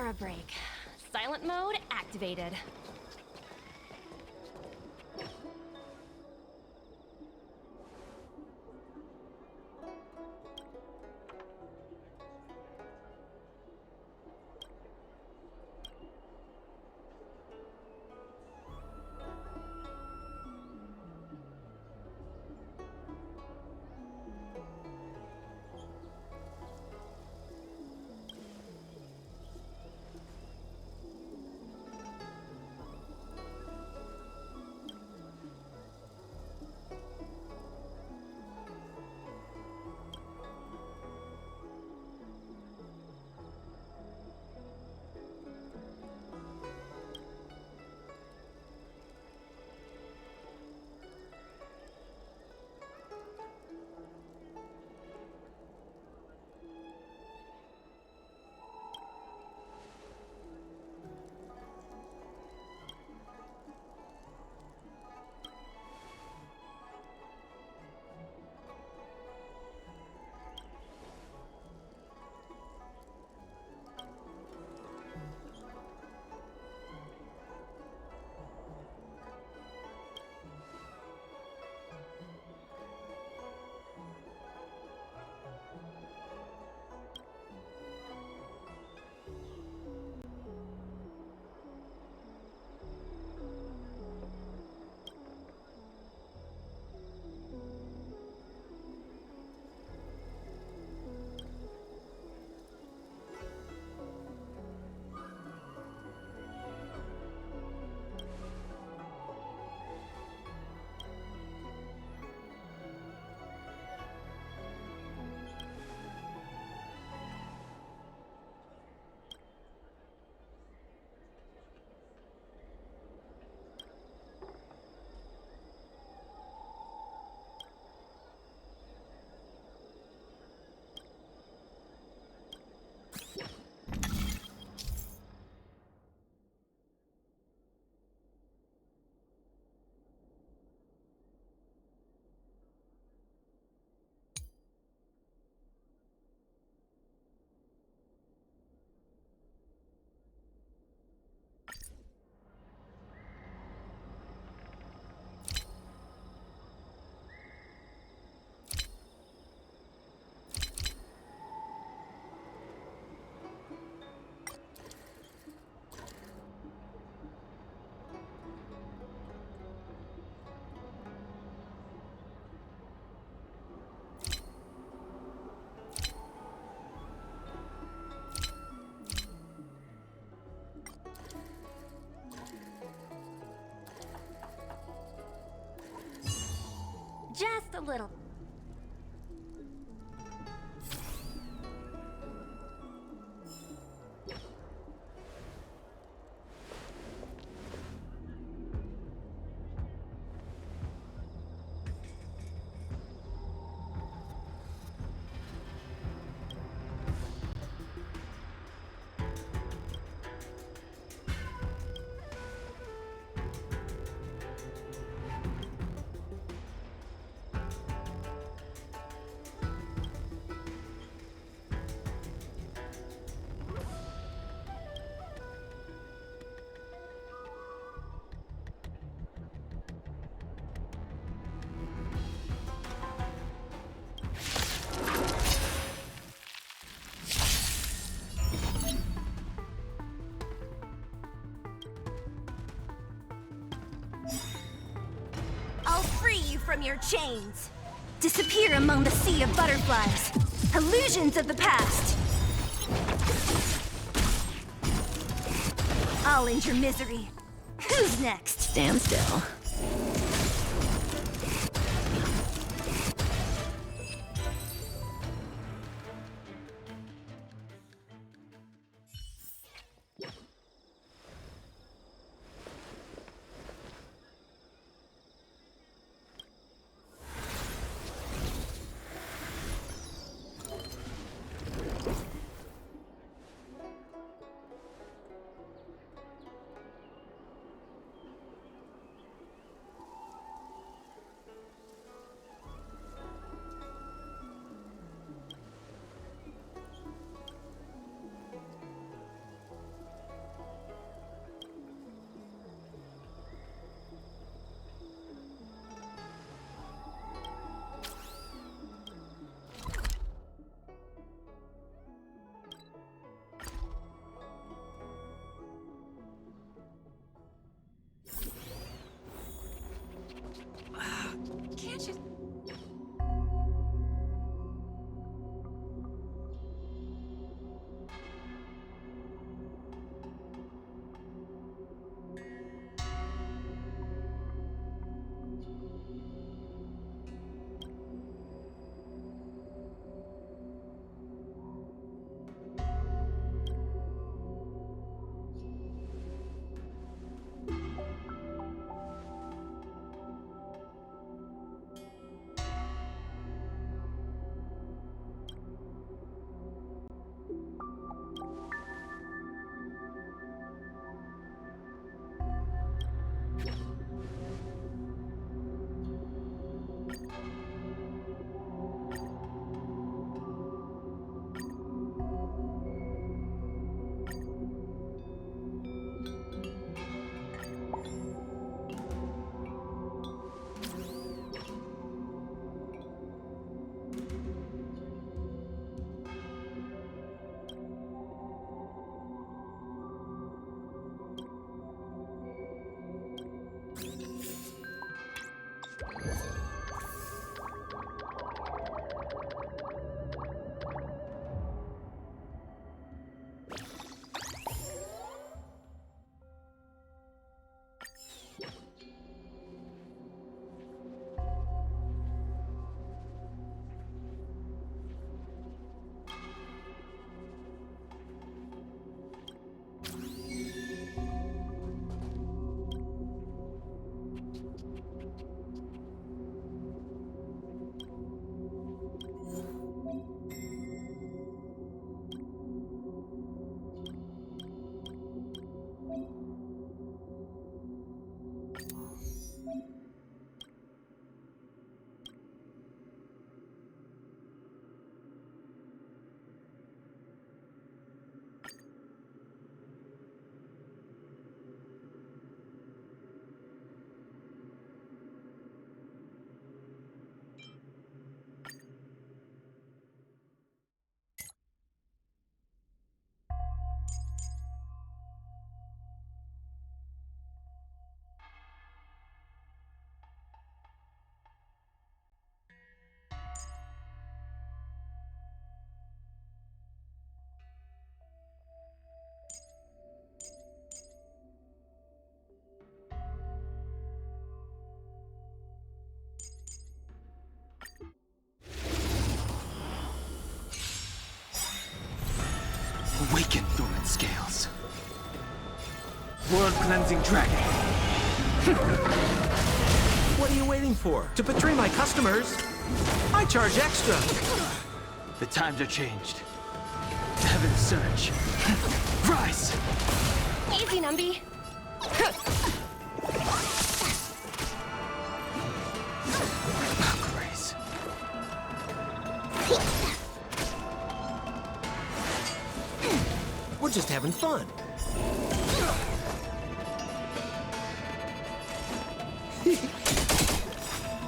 for a break. Silent mode activated. Just a little. From your chains. Disappear among the sea of butterflies. Illusions of the past. I'll end your misery. Who's next? Stand still. Awaken, dormant scales. World-cleansing dragon. What are you waiting for? To betray my customers, I charge extra. The times are changed. Heaven surge. Rise! Easy, Numby. Grace. We're just having fun.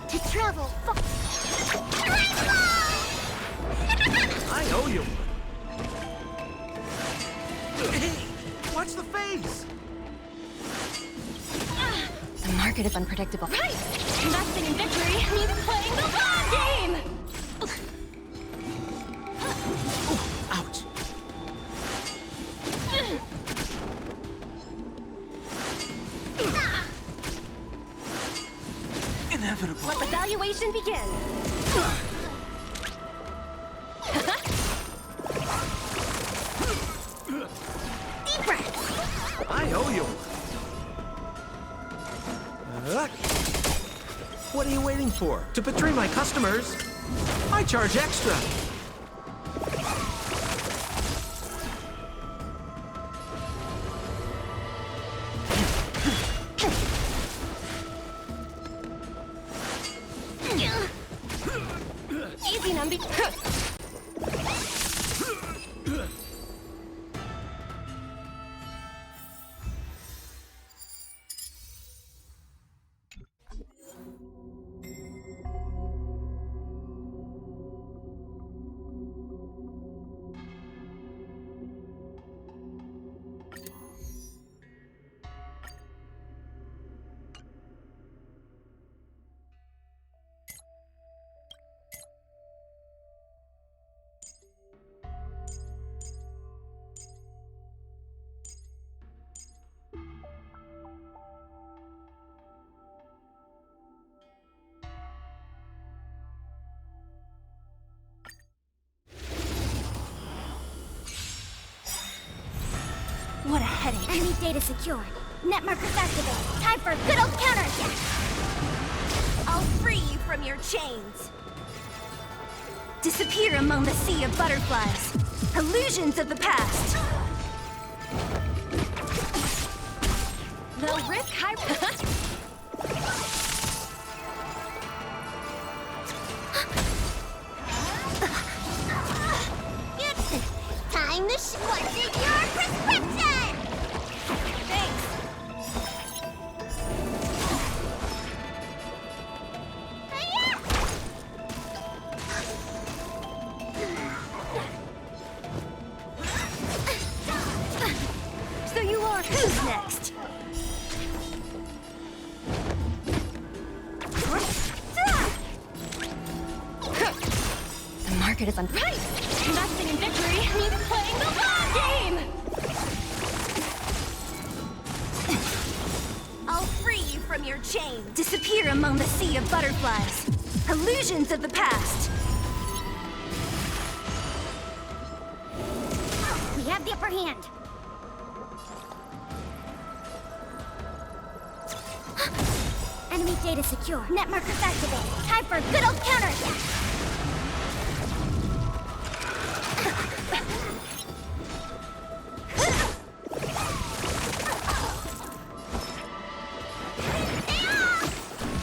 To travel I owe you one. Hey, watch the face. The market is unpredictable. Right! Investing in victory means playing the long game! Ouch. Inevitable. Let the valuation begin. Deep breath. I owe you one. What are you waiting for? To betray my customers, I charge extra. Easy, Numby. What a headache. Enemy data secured. Net markers activated. Time for a good old counterattack. I'll free you from your chains. Disappear among the sea of butterflies. Illusions of the past. They'll risk high... Time to what's in your prescription? Thanks. So you are who's next? The market is on right. Investing in victory means playing the long game! I'll free you from your chains. Disappear among the sea of butterflies. Illusions of the past. We have the upper hand. Enemy data secure. Net markers activated. Time for a good old counterattack.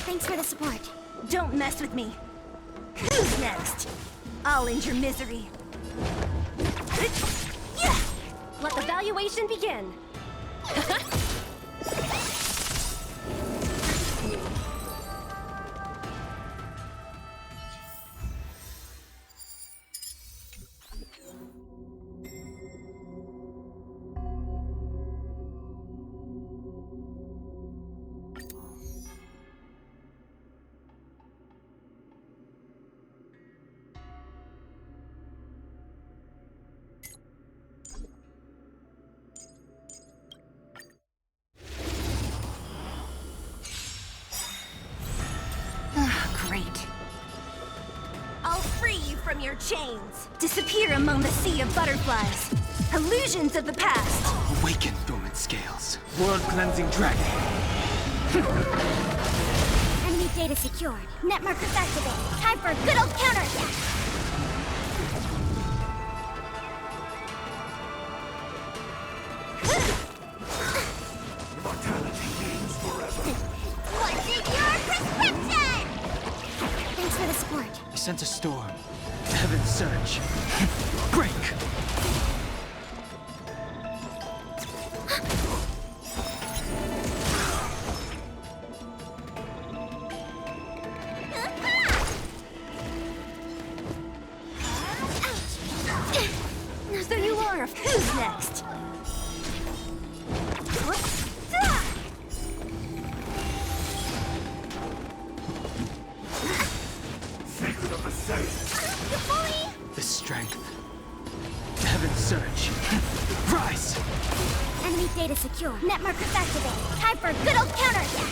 Thanks for the support. Don't mess with me. Who's next? I'll end your misery. Let the valuation begin. Great. I'll free you from your chains. Disappear among the sea of butterflies. Illusions of the past. Awaken dormant scales. World-cleansing dragon. Enemy data secured. Net markers activated. Time for a good old counterattack. What's in your prescription? Thanks for the support. I sent a storm. Heaven surge. Break! So you are. Who's next? The strength. Heaven surge. Rise! Enemy data secure. Net markers activated. Time for a good old counterattack.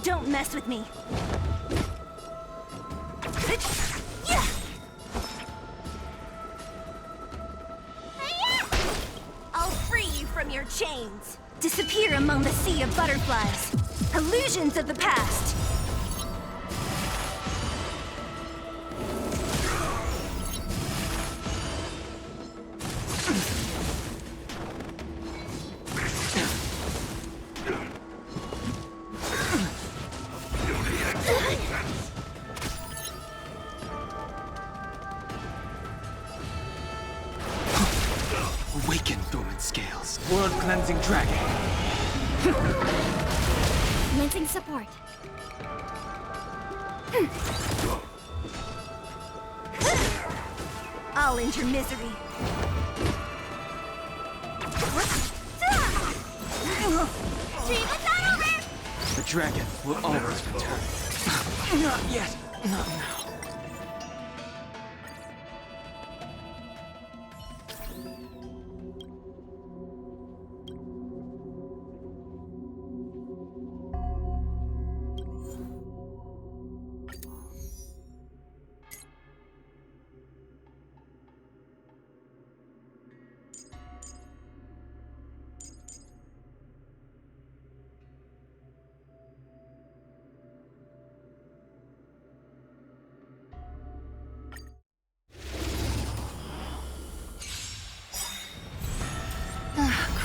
Don't mess with me. I'll free you from your chains. Disappear among the sea of butterflies. Illusions of the past. Awaken dormant scales. World-cleansing dragon. Commencing support. I'll end your misery. Treatment's not over! The dragon will always return. Not yet. Not now.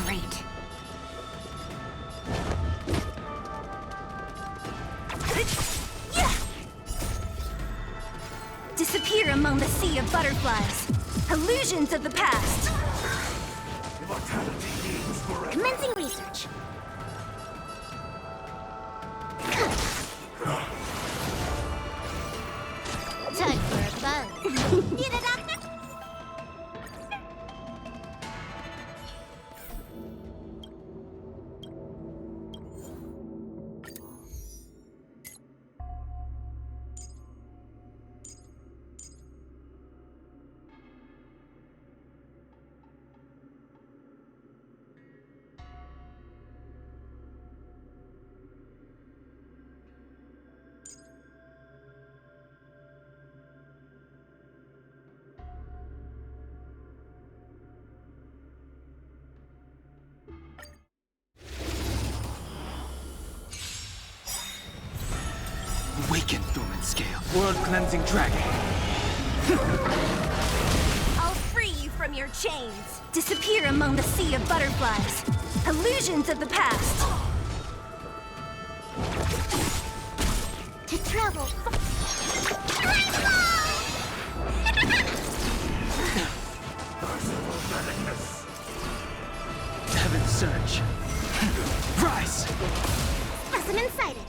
Great. Disappear among the sea of butterflies. Illusions of the past. Commencing research. Time for a buzz. Need a doctor? Awaken dormant scale. World-cleansing dragon. I'll free you from your chains. Disappear among the sea of butterflies. Illusions of the past. To travel. Heaven surge. Rise! Specimen sighted.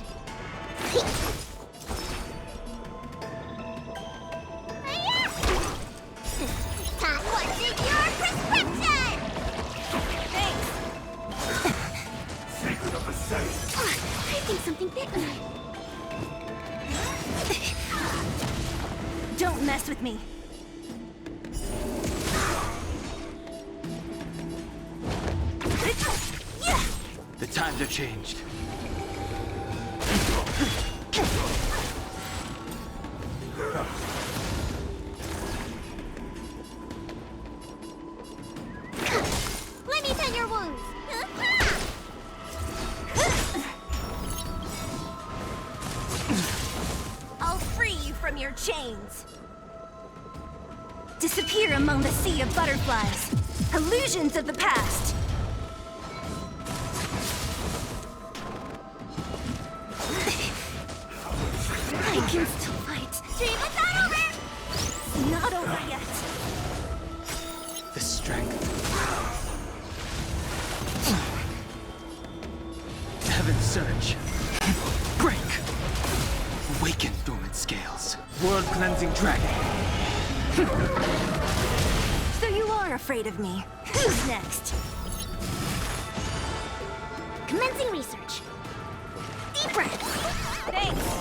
What's in your prescription? Thanks. Secret of the safe. I think something bit me. Don't mess with me. The times are changed. from your chains! Disappear among the sea of butterflies. Illusions of the past. I can still fight. Dream is not over! It's not over yet. The strength. Heaven's surge. Break! Awaken dormant scales. World-cleansing dragon. So you are afraid of me. Who's next? Commencing research. Deep breath. Thanks.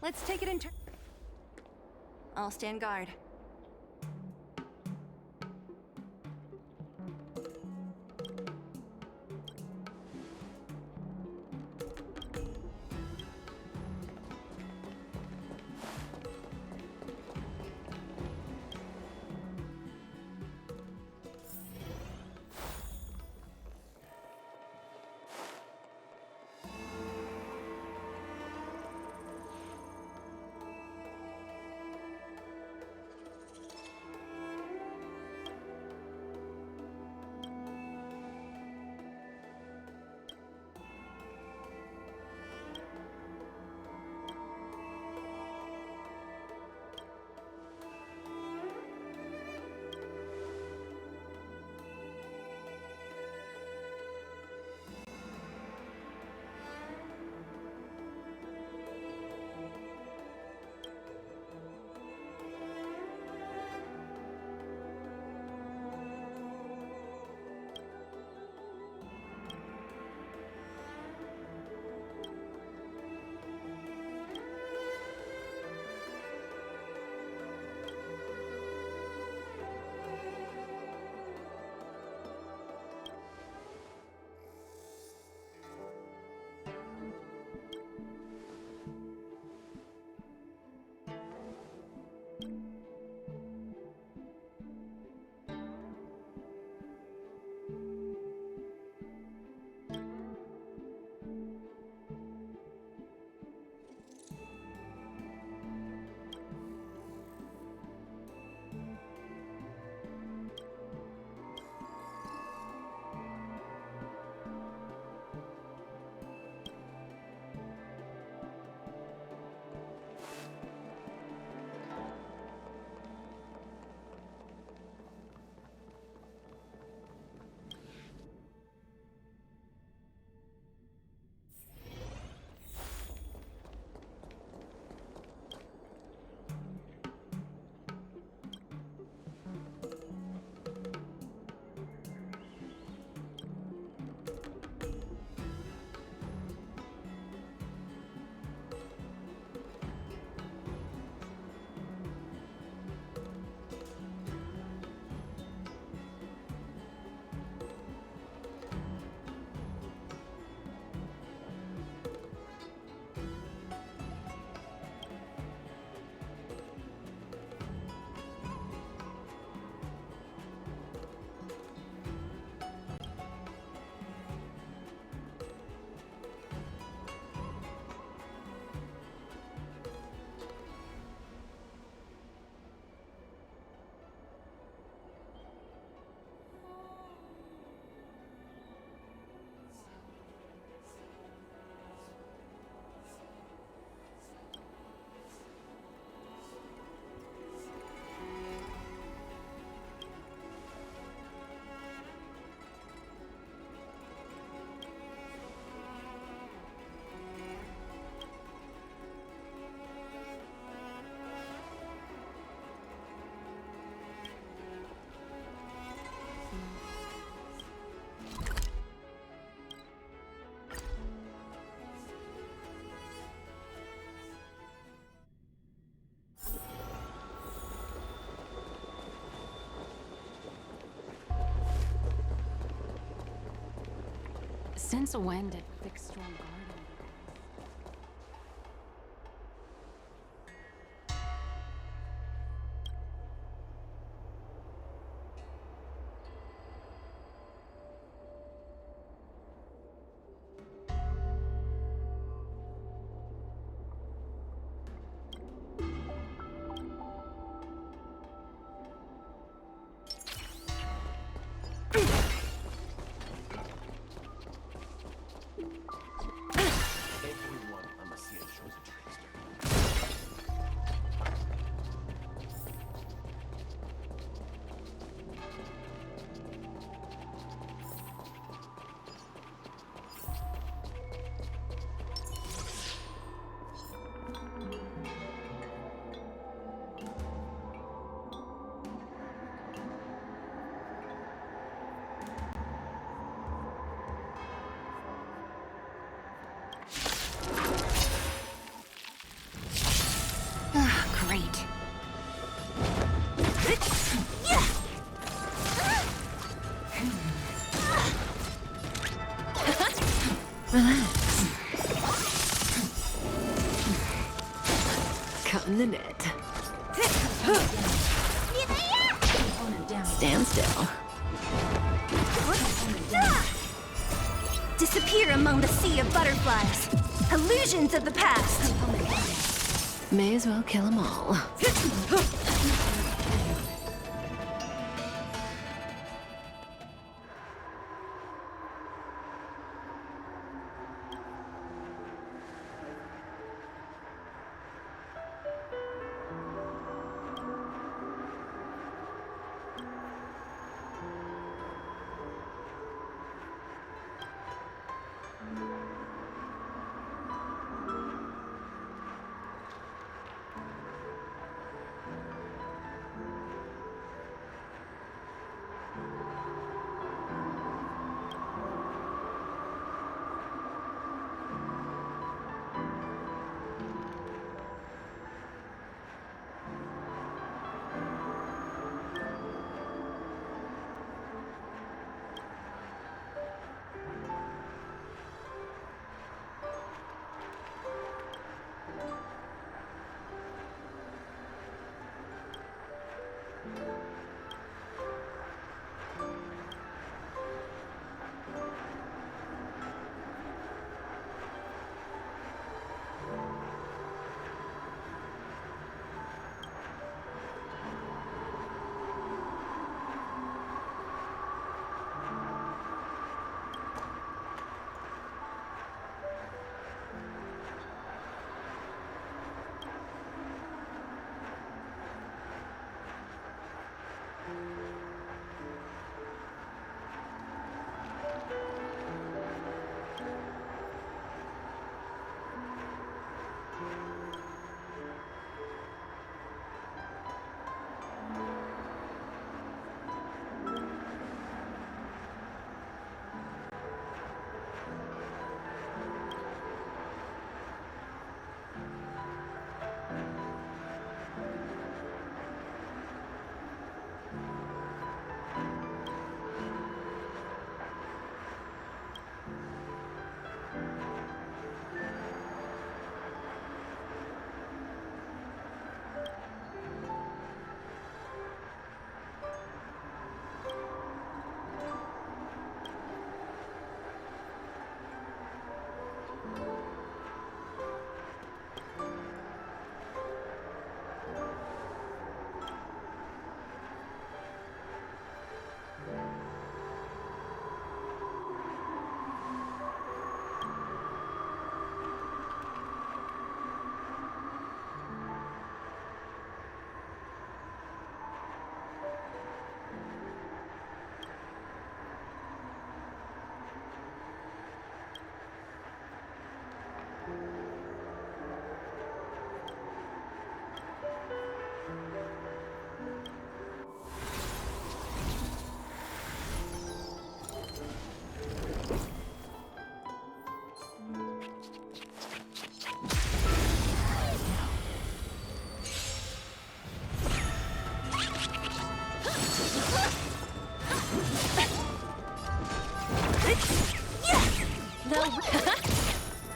Let's take it in turn. I'll stand guard. Since when did thick strong garden? Relax. Cutting the net. Stand still. Disappear among the sea of butterflies. Illusions of the past. May as well kill them all.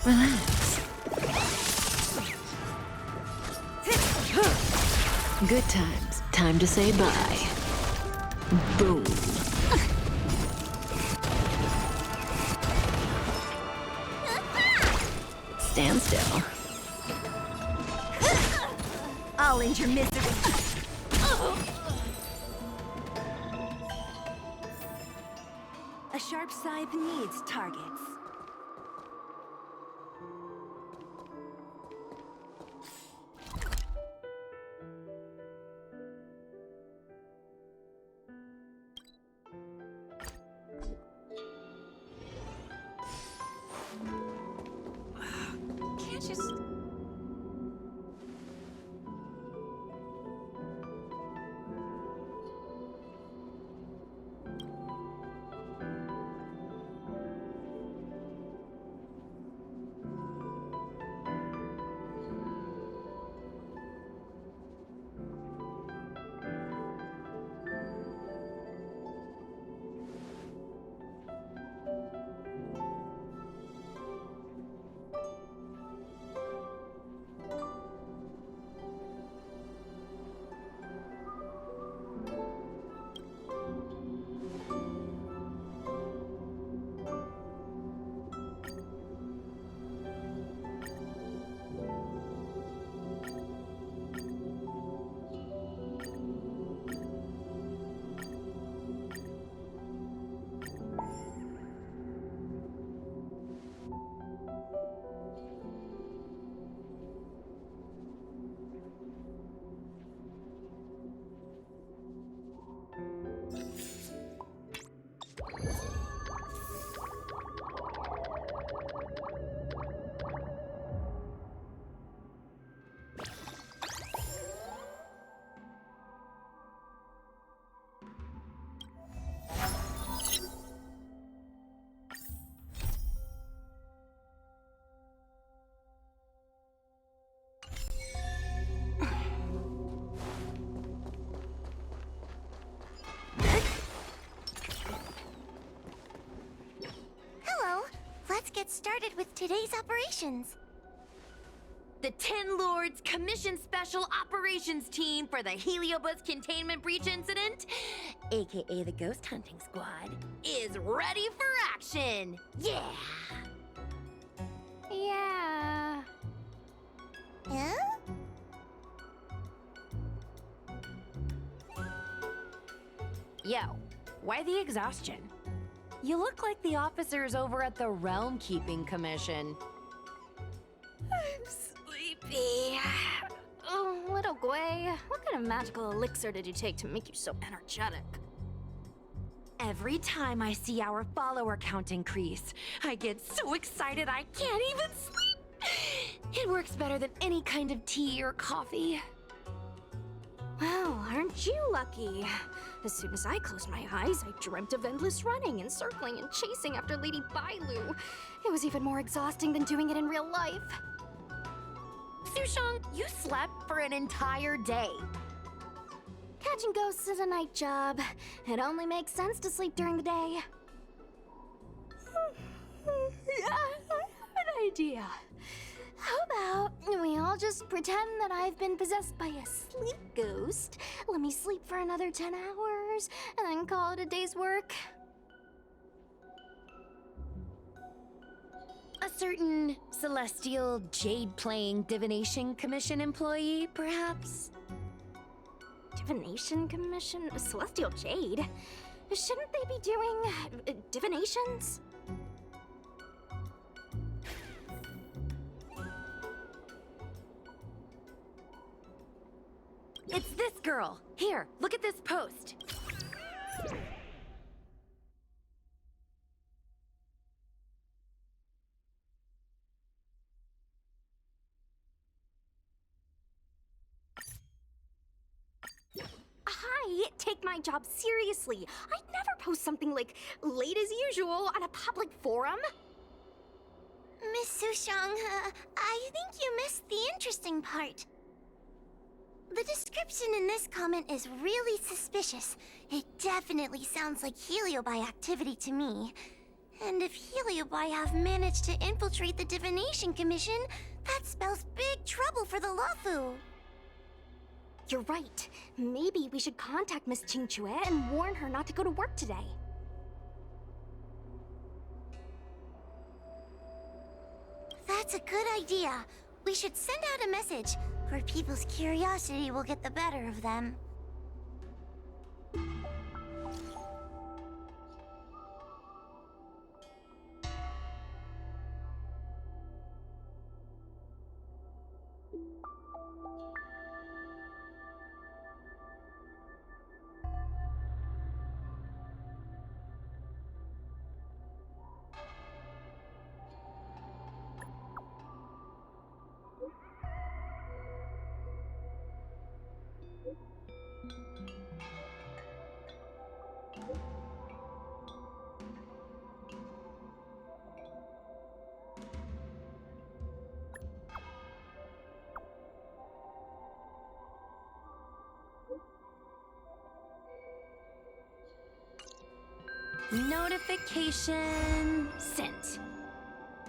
Relax. Good times. Time to say bye. Boom. Stand still. I'll end your misery. A sharp scythe needs targets. Can't you... started with today's operations. The Ten Lords Commission Special Operations Team for the Heliobus Containment Breach Incident, aka the Ghost Hunting Squad, is ready for action! Yeah! Yeah. Huh? Yo, why the exhaustion? You look like the officers over at the Realm Keeping Commission. I'm sleepy. Oh, little Gwei, what kind of magical elixir did you take to make you so energetic? Every time I see our follower count increase, I get so excited I can't even sleep. It works better than any kind of tea or coffee. Well, aren't you lucky? As soon as I closed my eyes, I dreamt of endless running and circling and chasing after Lady Bailu. It was even more exhausting than doing it in real life. Sushong, you slept for an entire day. Catching ghosts is a night job. It only makes sense to sleep during the day. Yeah, I have an idea. How about we all just pretend that I've been possessed by a sleep ghost? Let me sleep for another 10 hours, and then call it a day's work. A certain celestial jade-playing Divination Commission employee, perhaps? Divination Commission? Celestial Jade? Shouldn't they be doing divinations? It's this girl. Here, look at this post. Hi, take my job seriously. I'd never post something like late as usual on a public forum. Miss Sushang, I think you missed the interesting part. The description in this comment is really suspicious. It definitely sounds like Heliobi activity to me. And if Heliobi have managed to infiltrate the Divination Commission, that spells big trouble for the Luofu. You're right. Maybe we should contact Miss Qingchue and warn her not to go to work today. That's a good idea. We should send out a message, or people's curiosity will get the better of them. Notification sent.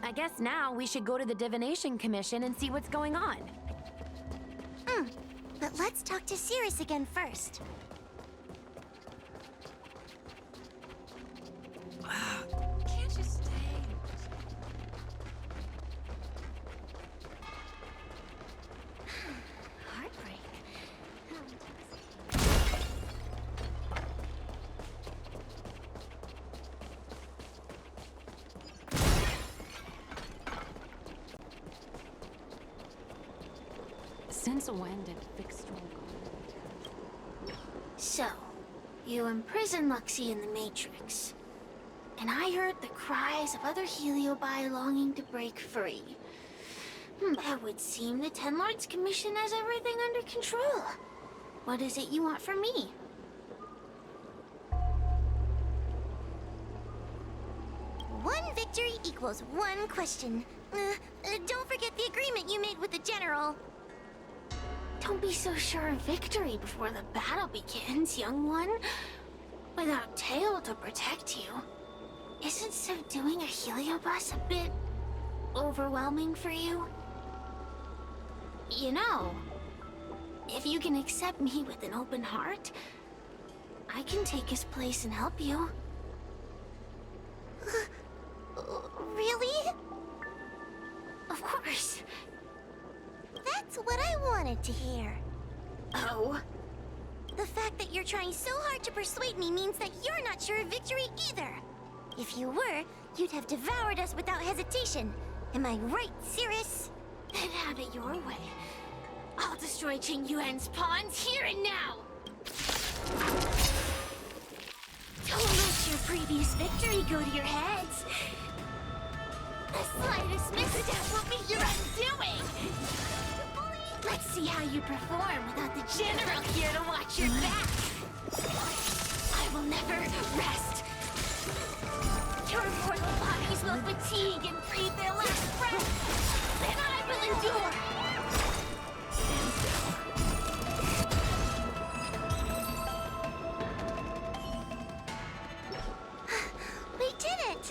I guess now we should go to the Divination Commission and see what's going on. But let's talk to Cirrus again first. Can't you stay? Heartbreak. Since when did fixed strong guard? So, you imprisoned Luxie in the Matrix. And I heard the cries of other Heliobi longing to break free. It would seem the Ten Lords Commission has everything under control. What is it you want from me? One victory equals one question. Don't forget the agreement you made with the General. Don't be so sure of victory before the battle begins, young one. Without Tail to protect you, isn't subduing a Heliobus a bit overwhelming for you? You know, if you can accept me with an open heart, I can take his place and help you. Really? Of course. That's what I wanted to hear. Oh? The fact that you're trying so hard to persuade me means that you're not sure of victory either. If you were, you'd have devoured us without hesitation. Am I right, Cirrus? Then have it your way. I'll destroy Qing Yuan's pawns here and now! Don't let your previous victory go to your heads. The slightest misstep will be your undoing! Let's see how you perform without the general here to watch your back. I will never rest. Your mortal bodies will fatigue and breathe their last breath. Then I will endure. We did it!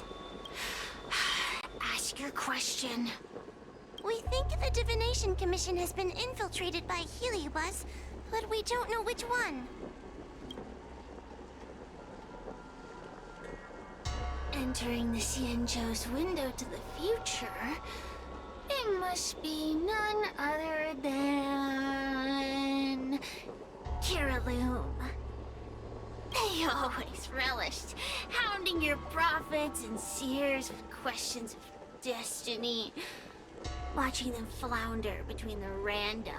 Ask your question. We think the Divination Commission has been infiltrated by Heliobus, but we don't know which one. Entering the Xianzhou's window to the future, it must be none other than... Caraloom. They always relished hounding your prophets and seers with questions of destiny. Watching them flounder between the random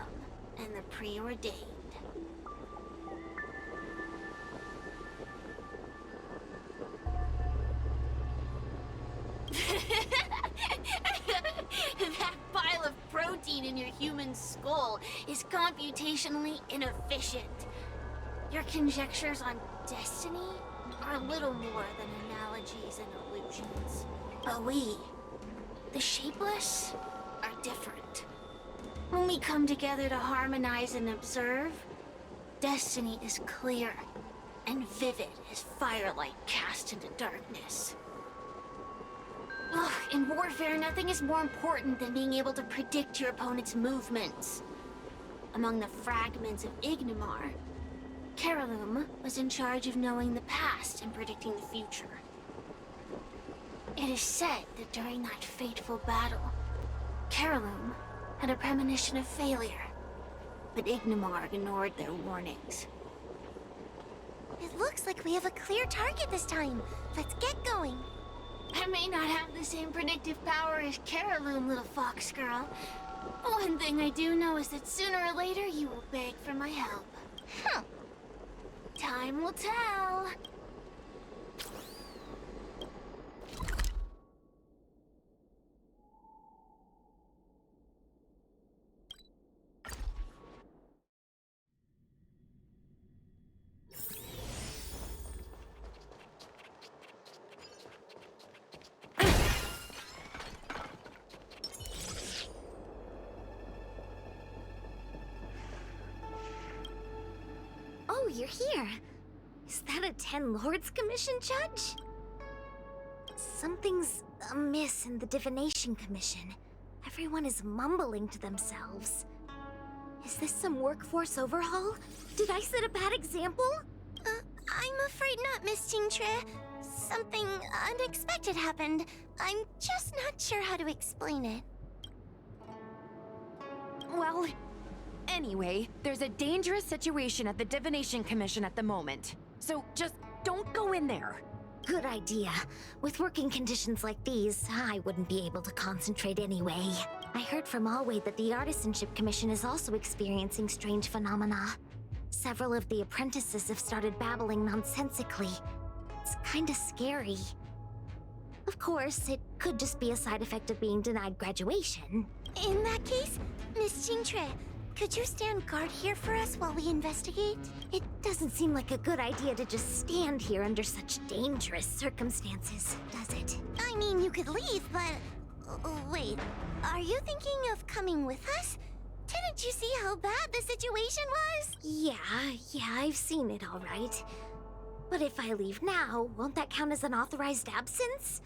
and the preordained. That pile of protein in your human skull is computationally inefficient. Your conjectures on destiny are little more than analogies and illusions. But we, the shapeless, are different. When we come together to harmonize and observe, destiny is clear and vivid as firelight cast into darkness. Ugh, in warfare, nothing is more important than being able to predict your opponent's movements. Among the fragments of Ignimar, Caraloom was in charge of knowing the past and predicting the future. It is said that during that fateful battle, Caraloom had a premonition of failure, but Ignimar ignored their warnings. It looks like we have a clear target this time. Let's get going. I may not have the same predictive power as Caraloom, little fox girl. One thing I do know is that sooner or later you will beg for my help. Huh. Time will tell. Oh, you're here. Is that a 10 Lords Commission judge? Something's amiss in the Divination Commission. Everyone is mumbling to themselves. Is this some workforce overhaul? Did I set a bad example? I'm afraid not, Miss Qingtre. Something unexpected happened. I'm just not sure how to explain it. Well, anyway, there's a dangerous situation at the Divination Commission at the moment. So just don't go in there. Good idea. With working conditions like these, I wouldn't be able to concentrate anyway. I heard from Alway that the Artisanship Commission is also experiencing strange phenomena. Several of the apprentices have started babbling nonsensically. It's kinda scary. Of course, it could just be a side effect of being denied graduation. In that case, Miss Qingtre, could you stand guard here for us while we investigate? It doesn't seem like a good idea to just stand here under such dangerous circumstances, does it? I mean, you could leave, but... wait, are you thinking of coming with us? Didn't you see how bad the situation was? Yeah, I've seen it all right. But if I leave now, won't that count as an authorized absence?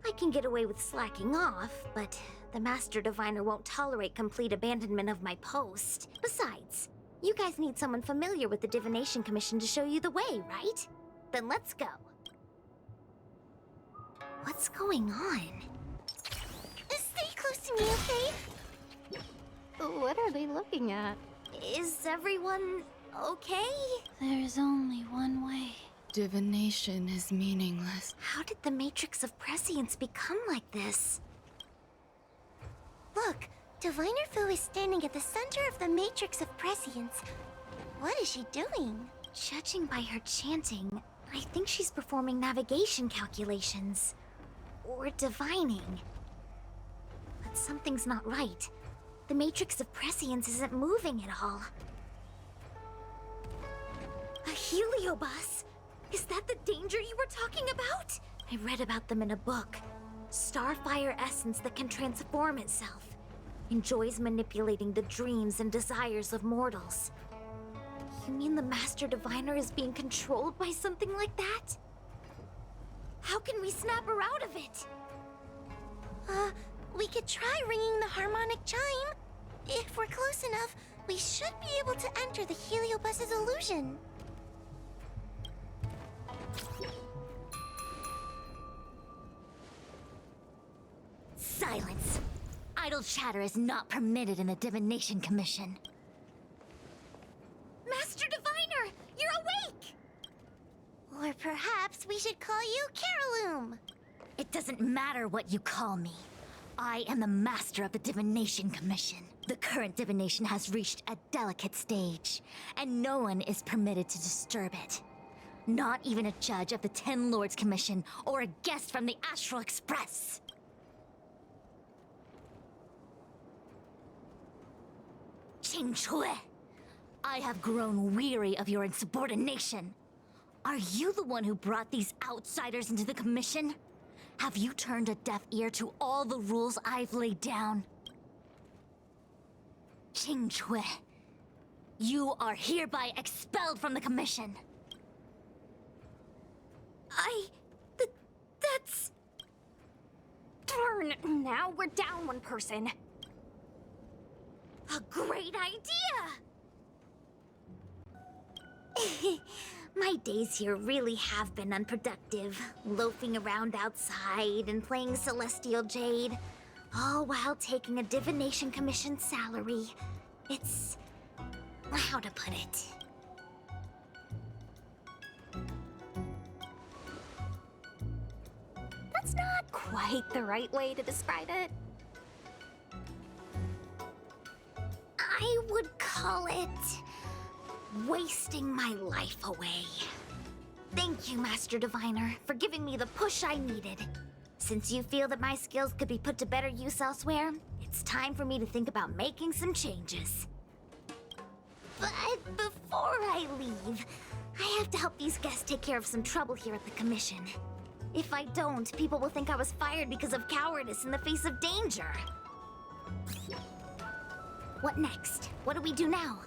I can get away with slacking off, but the Master Diviner won't tolerate complete abandonment of my post. Besides, you guys need someone familiar with the Divination Commission to show you the way, right? Then let's go. What's going on? Stay close to me, okay? What are they looking at? Is everyone okay? There's only one way. Divination is meaningless. How did the Matrix of Prescience become like this? Look, Diviner Fu is standing at the center of the Matrix of Prescience. What is she doing? Judging by her chanting, I think she's performing navigation calculations. Or divining. But something's not right. The Matrix of Prescience isn't moving at all. A heliobus? Is that the danger you were talking about? I read about them in a book. Starfire essence that can transform itself. Enjoys manipulating the dreams and desires of mortals. You mean the Master Diviner is being controlled by something like that? How can we snap her out of it? We could try ringing the harmonic chime. If we're close enough, we should be able to enter the heliobus's illusion. Silence! Idle chatter is not permitted in the Divination Commission. Master Diviner, you're awake! Or perhaps we should call you Caroloom. It doesn't matter what you call me. I am the master of the Divination Commission. The current divination has reached a delicate stage, and no one is permitted to disturb it. Not even a judge of the Ten Lords Commission or a guest from the Astral Express. Qing Chui, I have grown weary of your insubordination. Are you the one who brought these outsiders into the commission? Have you turned a deaf ear to all the rules I've laid down? Qing Chui, you are hereby expelled from the commission. That's... Darn, now we're down one person. a great idea! My days here really have been unproductive. Loafing around outside and playing Celestial Jade. All while taking a Divination Commission salary. It's... how to put it? That's not quite the right way to describe it. I would call it... wasting my life away. Thank you, Master Diviner, for giving me the push I needed. Since you feel that my skills could be put to better use elsewhere, it's time for me to think about making some changes. But before I leave, I have to help these guests take care of some trouble here at the Commission. If I don't, people will think I was fired because of cowardice in the face of danger. What next? What do we do now?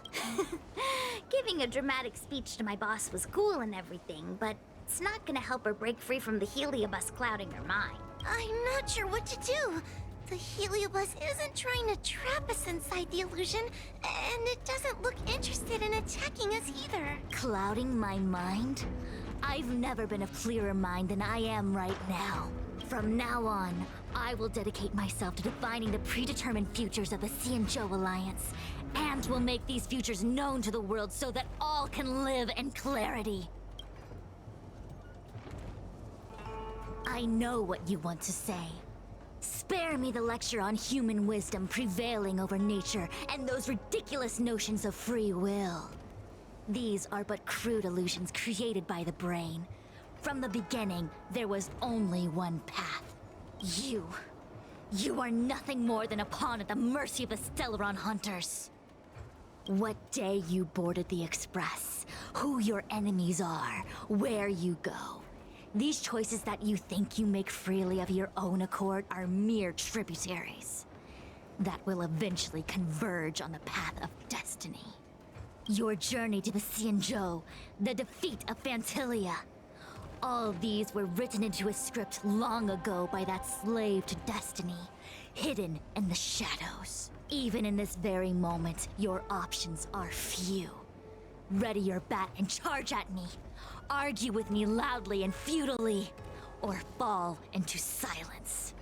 Giving a dramatic speech to my boss was cool and everything, but it's not gonna help her break free from the heliobus clouding her mind. I'm not sure what to do. The heliobus isn't trying to trap us inside the illusion, and it doesn't look interested in attacking us either. Clouding my mind? I've never been of clearer mind than I am right now. From now on, I will dedicate myself to defining the predetermined futures of the Xianzhou Alliance, and will make these futures known to the world so that all can live in clarity. I know what you want to say. Spare me the lecture on human wisdom prevailing over nature and those ridiculous notions of free will. These are but crude illusions created by the brain. From the beginning, there was only one path. You. You are nothing more than a pawn at the mercy of the Stellaron hunters. What day you boarded the Express, who your enemies are, where you go. These choices that you think you make freely of your own accord are mere tributaries that will eventually converge on the path of destiny. Your journey to the Xianzhou, the defeat of Phantilia, All these were written into a script long ago by that slave to destiny, hidden in the shadows. Even in this very moment, your options are few. Ready your bat and charge at me. Argue with me loudly and futilely, or fall into silence.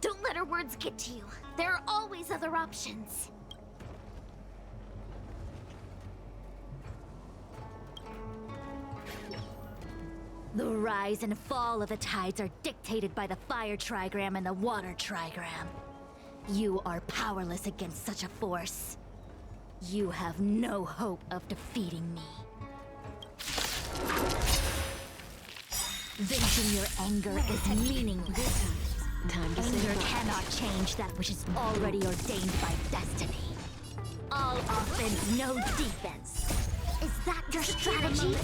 Don't let her words get to you. There are always other options. The rise and fall of the tides are dictated by the fire trigram and the water trigram. You are powerless against such a force. You have no hope of defeating me. Venting your anger is meaningless. Time to say Anger bye. cannot change that which is already ordained by destiny. All offense, no defense. Is that your strategy?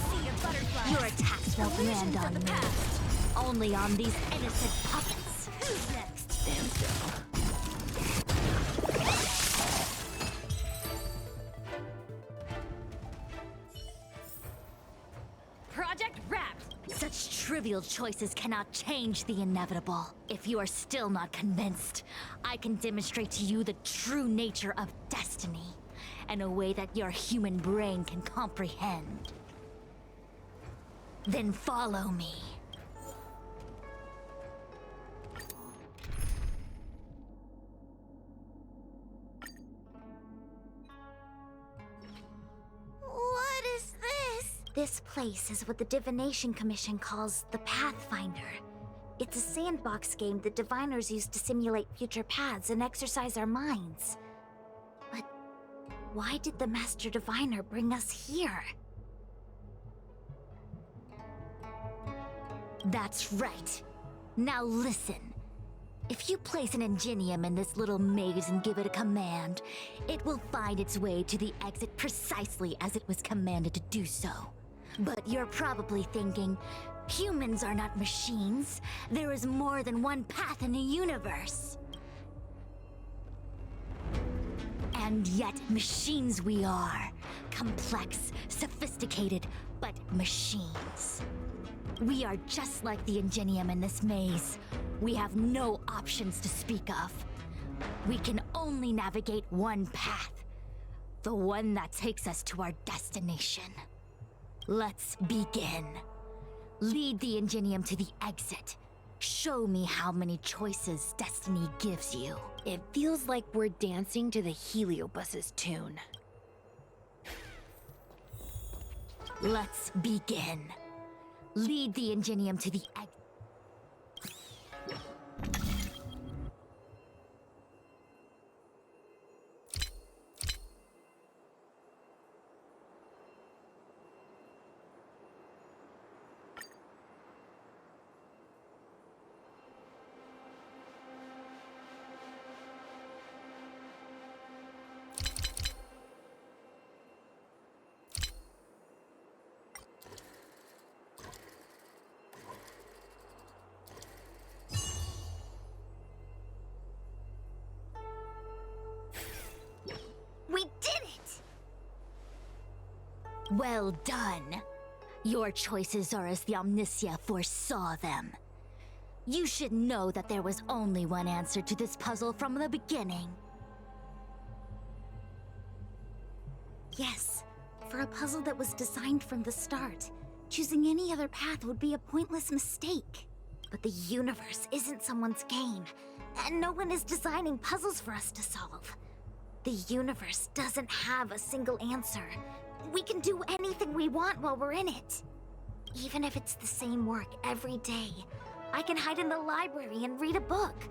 Your attacks won't land on me. Only on these innocent puppets. Who's next? Stand still. Project wrapped! Such trivial choices cannot change the inevitable. If you are still not convinced, I can demonstrate to you the true nature of destiny in a way that your human brain can comprehend. Then follow me. What is this? This place is what the Divination Commission calls the Pathfinder. It's a sandbox game that diviners use to simulate future paths and exercise our minds. But why did the Master Diviner bring us here? That's right. Now listen. If you place an ingenium in this little maze and give it a command, it will find its way to the exit precisely as it was commanded to do so. But you're probably thinking, humans are not machines. There is more than one path in the universe. And yet, machines we are. Complex, sophisticated, but machines. We are just like the ingenium in this maze. We have no options to speak of. We can only navigate one path. The one that takes us to our destination. Let's begin. Lead the ingenium to the exit. Show me how many choices destiny gives you. It feels like we're dancing to the Heliobus's tune. Let's begin. Lead the ingenium to the exit. We did it! Well done. Your choices are as the Omniscia foresaw them. You should know that there was only one answer to this puzzle from the beginning. Yes, for a puzzle that was designed from the start, choosing any other path would be a pointless mistake. But the universe isn't someone's game, and no one is designing puzzles for us to solve. The universe doesn't have a single answer. We can do anything we want while we're in it. Even if it's the same work every day, I can hide in the library and read a book,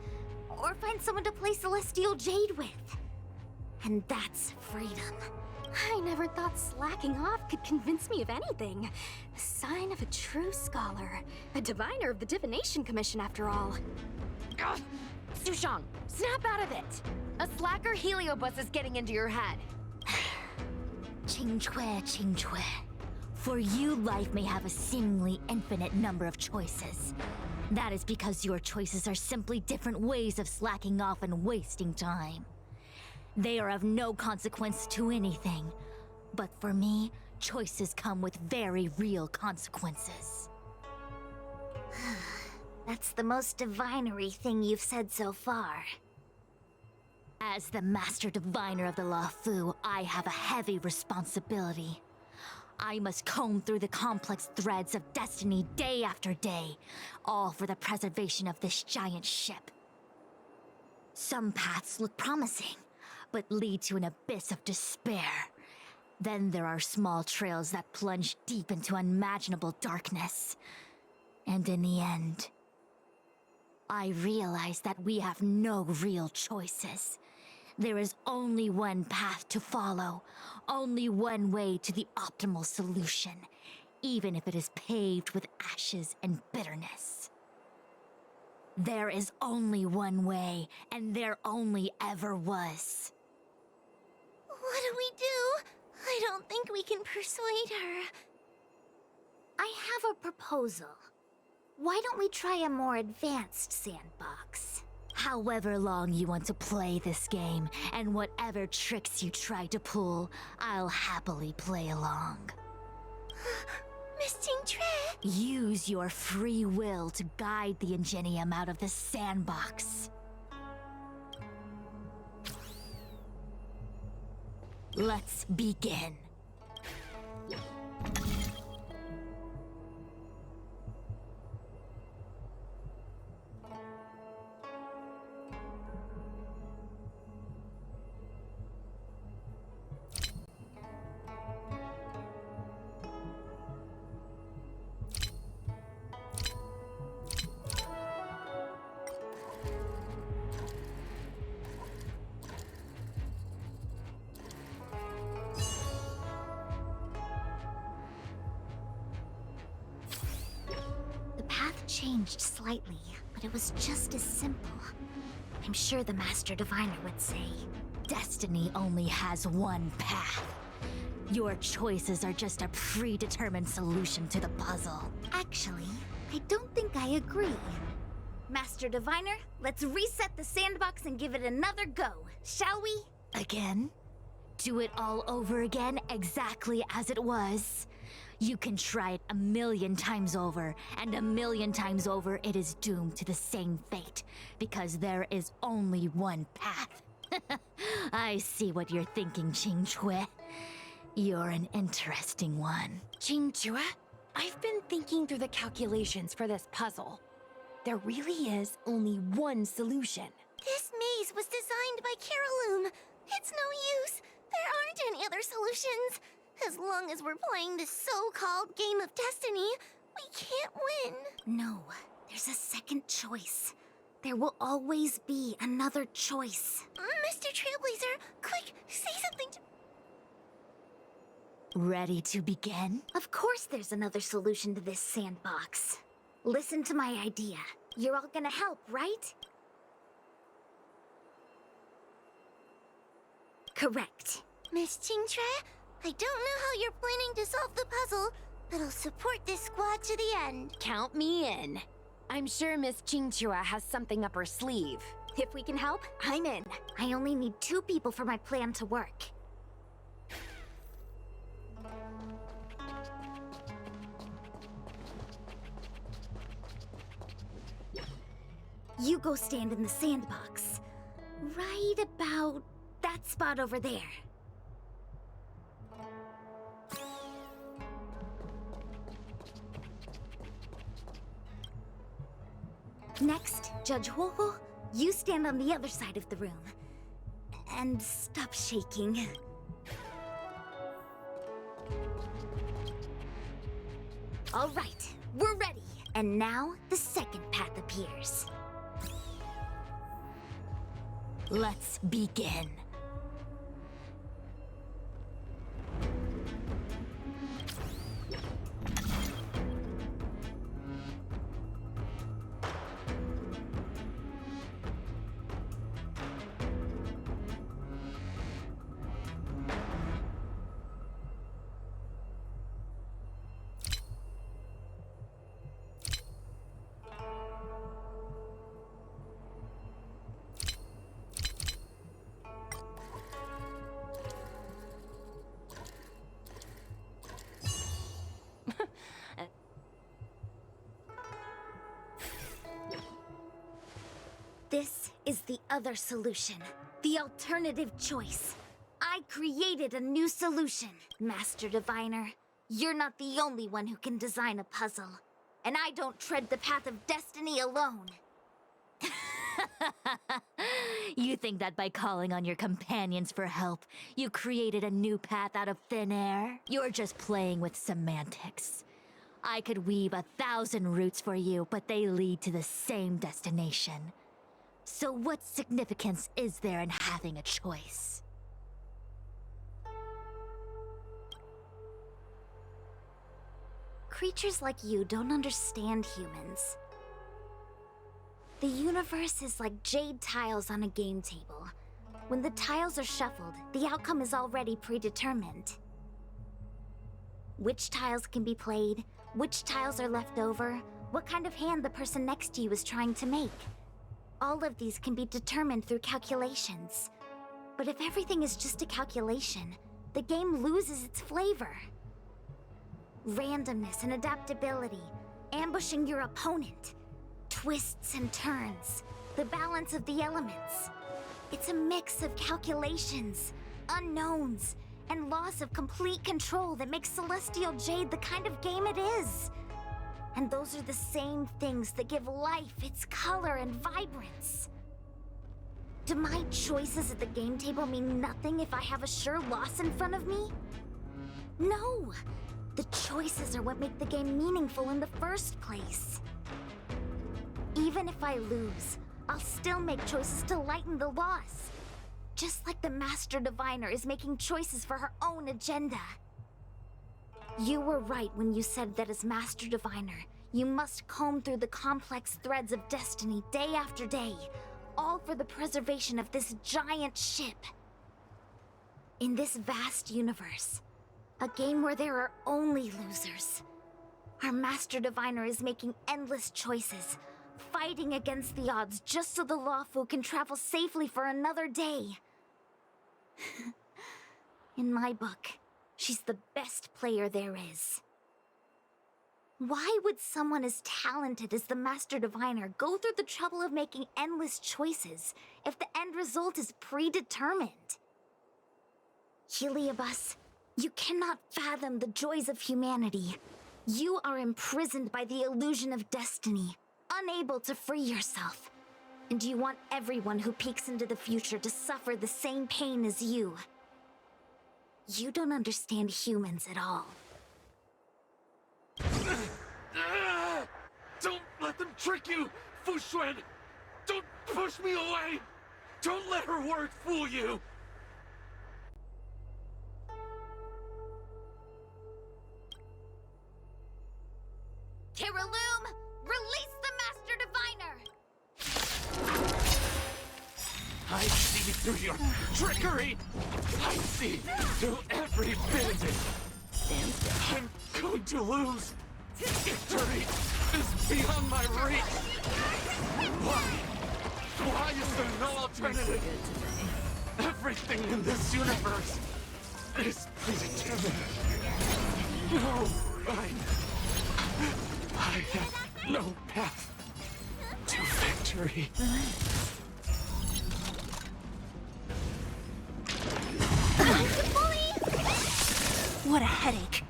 or find someone to play Celestial Jade with. And that's freedom. I never thought slacking off could convince me of anything. The sign of a true scholar. A diviner of the Divination Commission, after all. Ugh. Sushang, snap out of it! A slacker Heliobus is getting into your head. Qingque. For you, life may have a seemingly infinite number of choices. That is because your choices are simply different ways of slacking off and wasting time. They are of no consequence to anything. But for me, Choices come with very real consequences. That's the most divinery thing you've said so far. As the Master Diviner of the Lafu, I have a heavy responsibility. I must comb through the complex threads of destiny day after day, all for the preservation of this giant ship. Some paths look promising, but lead to an abyss of despair. Then there are small trails that plunge deep into unimaginable darkness. And in the end, I realize that we have no real choices. There is only one path to follow, only one way to the optimal solution, even if it is paved with ashes and bitterness. There is only one way, and there only ever was. What do we do? I don't think we can persuade her. I have a proposal. Why don't we try a more advanced sandbox? However long you want to play this game, and whatever tricks you try to pull, I'll happily play along. Miss Jingtre! Use your free will to guide the Ingenium out of the sandbox. Let's begin. Changed slightly, but it was just as simple. I'm sure the Master Diviner would say. Destiny only has one path. Your choices are just a predetermined solution to the puzzle. Actually, I don't think I agree. Master Diviner, let's reset the sandbox and give it another go, shall we? Again? Do it all over again, exactly as it was? You can try it 1,000,000 times over, and 1,000,000 times over it is doomed to the same fate, because there is only one path. I see what you're thinking, Qingque. You're an interesting one. Qingque, I've been thinking through the calculations for this puzzle. There really is only one solution. This maze was designed by Caroloom. It's no use. There aren't any other solutions. As long as we're playing this so-called game of destiny, we can't win. No, there's a second choice. There will always be another choice. Mr. Trailblazer, quick, say something to... Ready to begin? Of course there's another solution to this sandbox. Listen to my idea. You're all gonna help, right? Correct. Miss Qingtre, I don't know how you're planning to solve the puzzle, but I'll support this squad to the end. Count me in. I'm sure Miss Qingque has something up her sleeve. If we can help, I'm in. I only need 2 people for my plan to work. You go stand in the sandbox. Right about that spot over there. Next, Judge Hoho, you stand on the other side of the room. And stop shaking. All right, we're ready. And now, the second path appears. Let's begin. is the other solution. The alternative choice. I created a new solution, Master Diviner. You're not the only one who can design a puzzle. And I don't tread the path of destiny alone. You think that by calling on your companions for help, you created a new path out of thin air? You're just playing with semantics. I could weave 1,000 routes for you, but they lead to the same destination. So what significance is there in having a choice? Creatures like you don't understand humans. The universe is like jade tiles on a game table. When the tiles are shuffled, the outcome is already predetermined. Which tiles can be played, which tiles are left over, what kind of hand the person next to you is trying to make. All of these can be determined through calculations. But if everything is just a calculation, the game loses its flavor. Randomness and adaptability, ambushing your opponent, twists and turns, the balance of the elements. It's a mix of calculations, unknowns, and loss of complete control that makes Celestial Jade the kind of game it is. And those are the same things that give life its color and vibrance. Do my choices at the game table mean nothing if I have a sure loss in front of me? No! The choices are what make the game meaningful in the first place. Even if I lose, I'll still make choices to lighten the loss. Just like the Master Diviner is making choices for her own agenda. You were right when you said that as Master Diviner, you must comb through the complex threads of destiny day after day, all for the preservation of this giant ship. In this vast universe, a game where there are only losers, our Master Diviner is making endless choices, fighting against the odds just so the Lawfu can travel safely for another day. In my book, she's the best player there is. Why would someone as talented as the Master Diviner go through the trouble of making endless choices if the end result is predetermined? Heliobus, you cannot fathom the joys of humanity. You are imprisoned by the illusion of destiny, unable to free yourself. And you want everyone who peeks into the future to suffer the same pain as you. You don't understand humans at all. Don't let them trick you, Fu Xuan! Don't push me away! Don't let her words fool you! Terraloom, release the Master Diviner! I see through your trickery! I see through every bit of it! I'm going to lose! Victory is beyond my reach! Why? Why is there no alternative? Everything in this universe is predetermined. No, I have no path to victory. What a headache.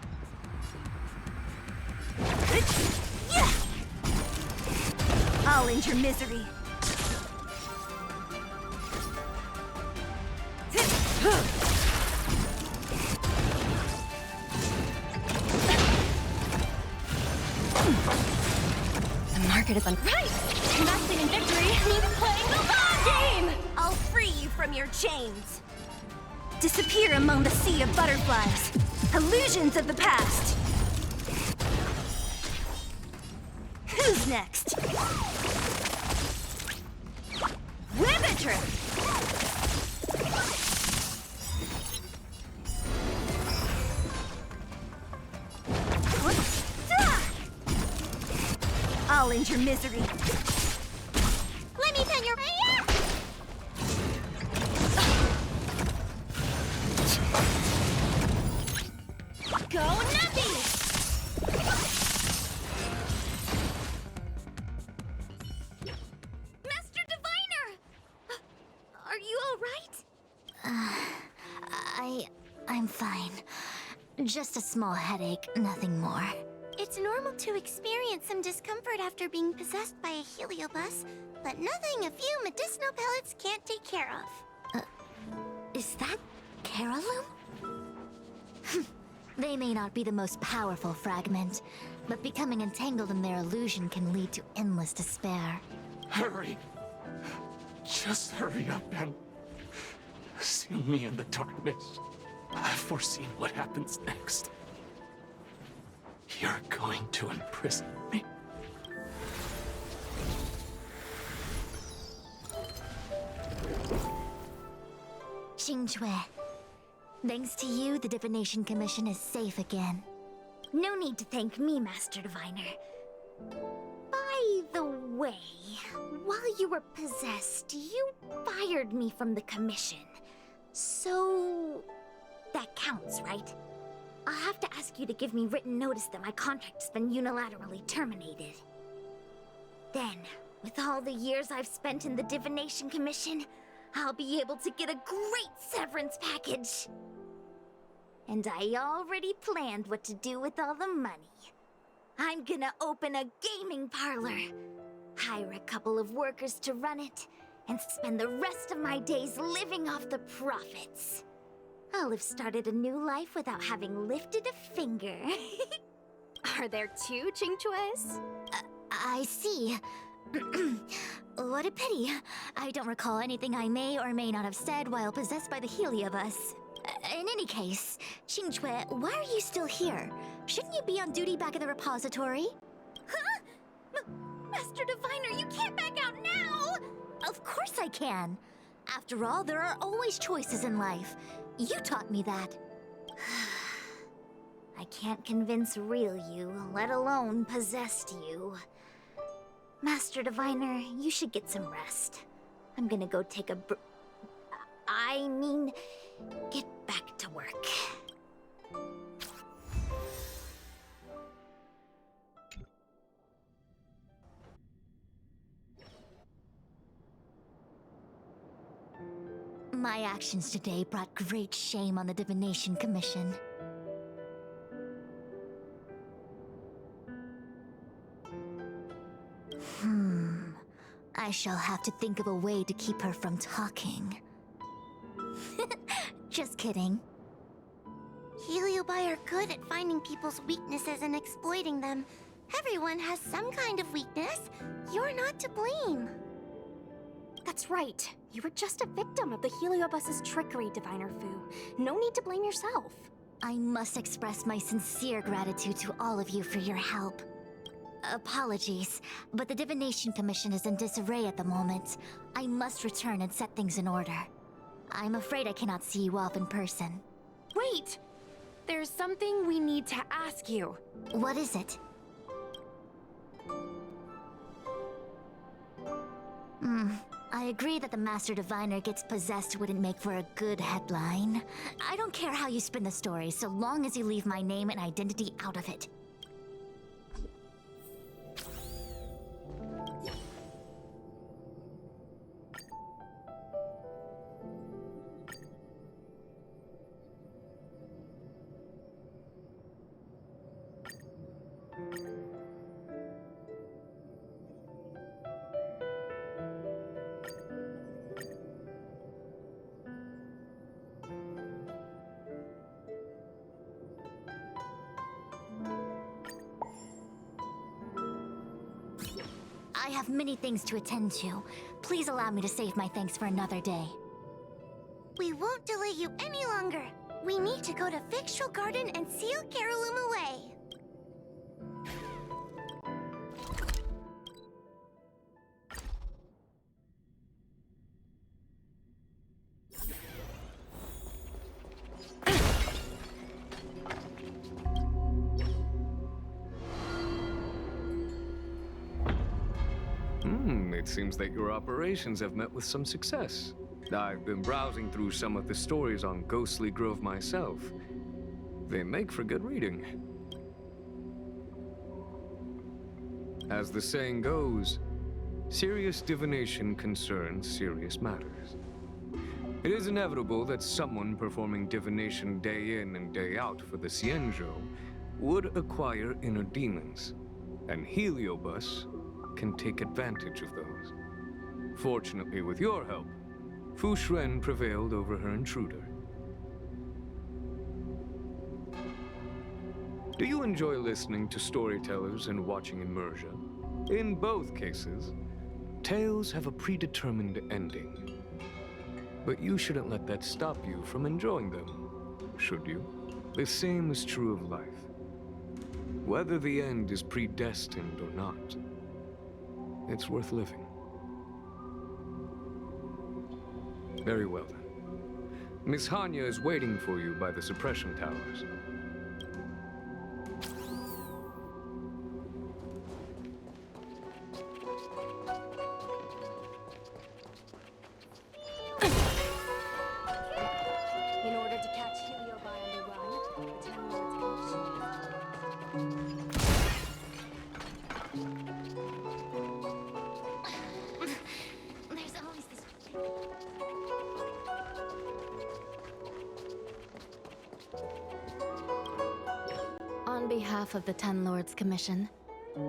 I'll end your misery. The market is on. Right! Investing in victory means playing the long game! I'll free you from your chains. Disappear among the sea of butterflies. Illusions of the past. Who's next? Whippetry! I'll end your misery. Let me pen your... Go nutty! Master Diviner! Just a small headache, nothing more. It's normal to experience some discomfort after being possessed by a heliobus, but nothing a few medicinal pellets can't take care of. Is that Carolum? They may not be the most powerful fragment, but becoming entangled in their illusion can lead to endless despair. Hurry! Just hurry up and seal me in the darkness. I've foreseen what happens next. You're going to imprison me. Xingque. Thanks to you, the Divination Commission is safe again. No need to thank me, Master Diviner. By the way, while you were possessed, you fired me from the Commission. So... that counts, right? I'll have to ask you to give me written notice that my contract's been unilaterally terminated. Then, with all the years I've spent in the Divination Commission, I'll be able to get a great severance package. And I already planned what to do with all the money. I'm gonna open a gaming parlor, hire a couple of workers to run it, and spend the rest of my days living off the profits. I'll have started a new life without having lifted a finger. Are there two Qingques? I see. What a pity. I don't recall anything I may or may not have said while possessed by the Heliobus. In any case, Xingque, why are you still here? Shouldn't you be on duty back at the repository? Huh? Master Diviner, you can't back out now! Of course I can. After all, there are always choices in life. You taught me that. I can't convince real you, let alone possessed you. Master Diviner, you should get some rest. I'm gonna go take a get back to work. My actions today brought great shame on the Divination Commission. I shall have to think of a way to keep her from talking. Just kidding. Heliobi are good at finding people's weaknesses and exploiting them. Everyone has some kind of weakness. You're not to blame. That's right. You were just a victim of the Heliobus's trickery, Diviner Fu. No need to blame yourself. I must express my sincere gratitude to all of you for your help. Apologies, but the Divination Commission is in disarray at the moment. I must return and set things in order. I'm afraid I cannot see you off in person. Wait! There's something we need to ask you. What is it? I agree that the Master Diviner gets possessed wouldn't make for a good headline. I don't care how you spin the story, so long as you leave my name and identity out of it. I have many things to attend to. Please allow me to save my thanks for another day. We won't delay you any longer. We need to go to Victual Garden and seal Carolum away. It seems that your operations have met with some success. I've been browsing through some of the stories on Ghostly Grove myself. They make for good reading. As the saying goes, serious divination concerns serious matters. It is inevitable that someone performing divination day in and day out for the Xianzhou would acquire inner demons, and Heliobus can take advantage of those. Fortunately, with your help, Fu Shren prevailed over her intruder. Do you enjoy listening to storytellers and watching immersion? In both cases, tales have a predetermined ending. But you shouldn't let that stop you from enjoying them, should you? The same is true of life. Whether the end is predestined or not, it's worth living. Very well then. Miss Hanya is waiting for you by the suppression towers. In order to catch Heliobi on the run, the Ten Lords There's always this. On behalf of the Ten Lords Commission,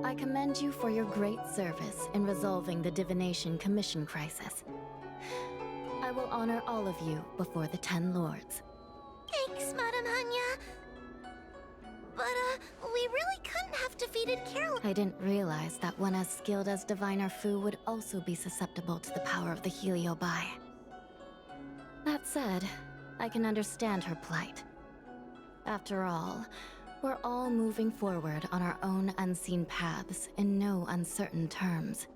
I commend you for your great service in resolving the Divination Commission crisis. I will honor all of you before the Ten Lords. Thanks, Madam Hanya. But, we really couldn't have defeated Carol. I didn't realize that one as skilled as Diviner Fu would also be susceptible to the power of the Heliobi. That said, I can understand her plight. After all, we're all moving forward on our own unseen paths in no uncertain terms.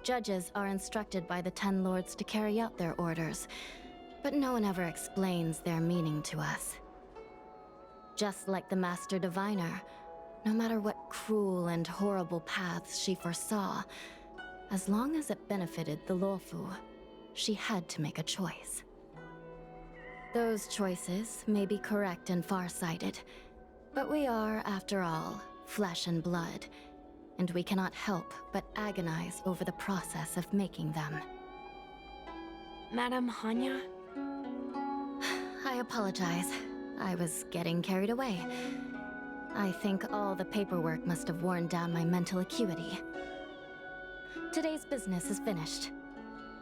Judges are instructed by the Ten Lords to carry out their orders, but no one ever explains their meaning to us. Just like the Master Diviner, no matter what cruel and horrible paths she foresaw, as long as it benefited the Luofu, she had to make a choice. Those choices may be correct and far-sighted, but we are, after all, flesh and blood, and we cannot help but agonize over the process of making them. Madam Hanya? I apologize. I was getting carried away. I think all the paperwork must have worn down my mental acuity. Today's business is finished.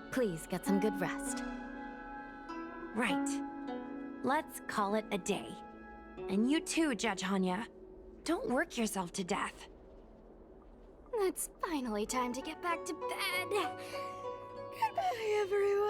Please get some good rest. Right. Let's call it a day. And you too, Judge Hanya. Don't work yourself to death. It's finally time to get back to bed. Goodbye, everyone.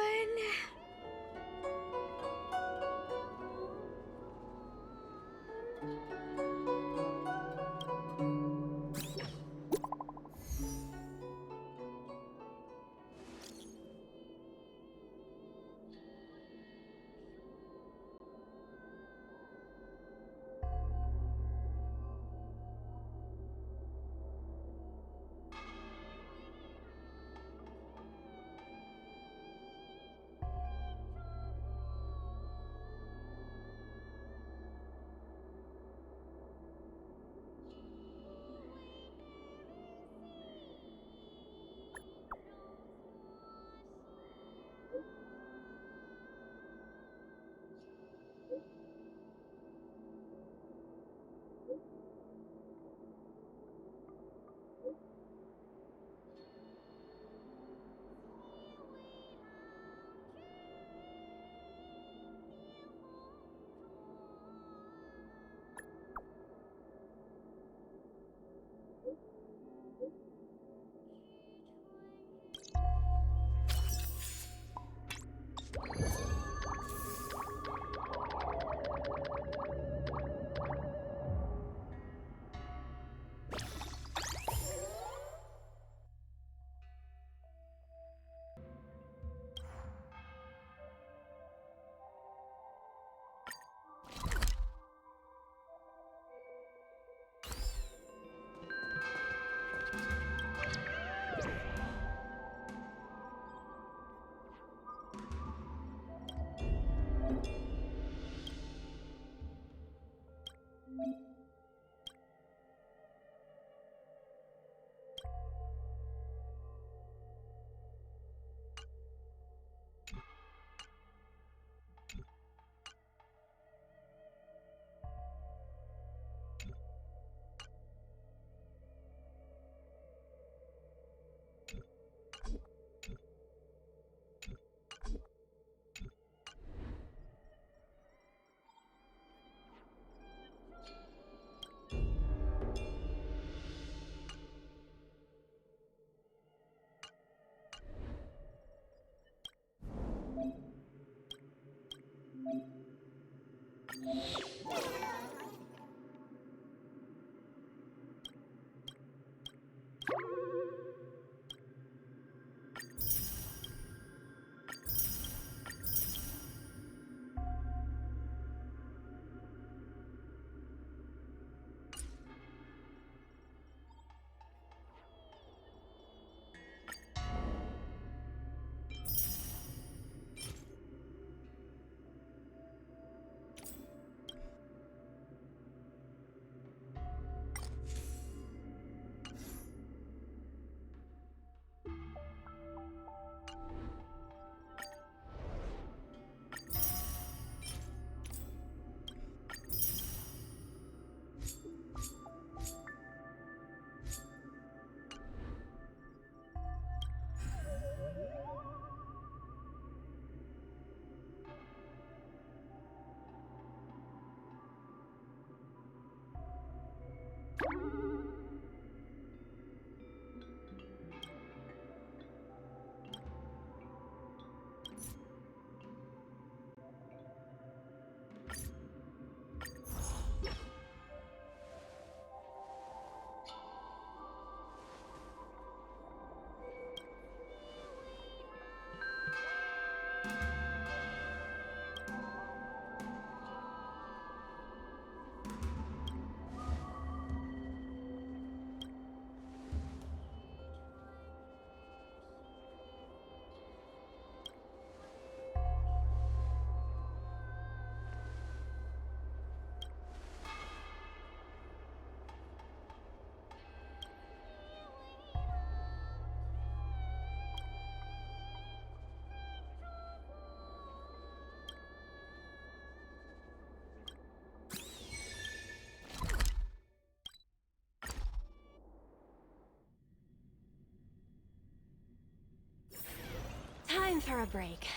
for a break.